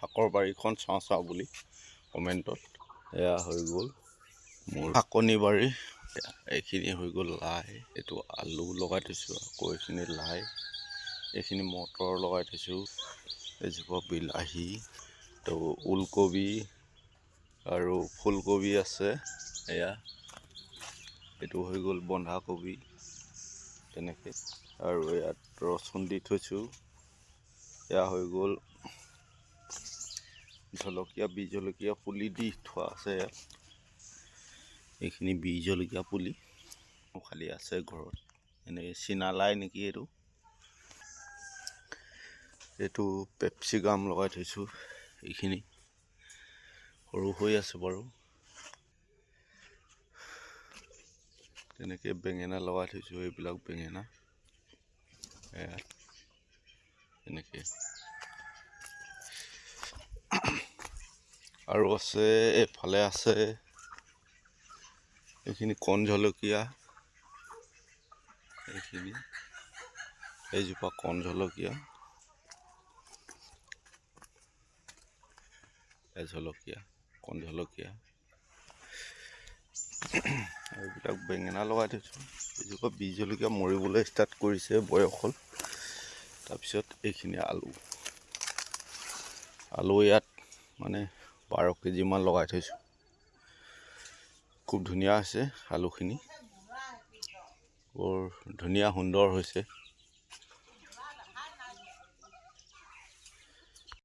শাকৰ বাৰীখন চাওঁ বুলি কমেণ্টত। এয়া হৈ গ'ল মোৰ শাকনি বাৰী। এইখিনি হৈ গ'ল লাই, এইটো আলু লগাই থৈছোঁ, আকৌ এইখিনি লাই, এইখিনি মটৰ লগাই থৈছোঁ, এজোপা বিলাহী, তো ওলকবি আৰু ফুলকবি আছে। এয়া এইটো হৈ গ'ল বন্ধাকবি তেনেকৈ, আৰু ইয়াত ৰচুন দি থৈছোঁ। এয়া হৈ গ'ল জলকীয়া, বি জলকীয়া পুলি দি থোৱা আছে ইয়াত। এইখিনি বি জলকীয়া পুলি খালি আছে ঘৰত, এনেকৈ চীনালাই নেকি এইটো। এইটো পেপচিকাম লগাই থৈছোঁ, এইখিনি সৰু হৈ আছে বাৰু। তেনেকৈ বেঙেনা লগাই থৈছোঁ, এইবিলাক বেঙেনা এয়া এনেকৈ। আৰু আছে এইফালে আছে এইখিনি কণ জলকীয়া, এইখিনি এইজোপা কণ জলকীয়া, জলকীয়া কণ জলকীয়া, এইবিলাক বেঙেনা লগাই থৈছোঁ। এইজোপা বি জলকীয়া মৰিবলৈ ষ্টাৰ্ট কৰিছে, বয়স হ'ল। তাৰপিছত এইখিনি আলু ইয়াত মানে 12 কেজিমান লগাই থৈছোঁ। খুব ধুনীয়া হৈছে আলুখিনি, বৰ ধুনীয়া সুন্দৰ হৈছে।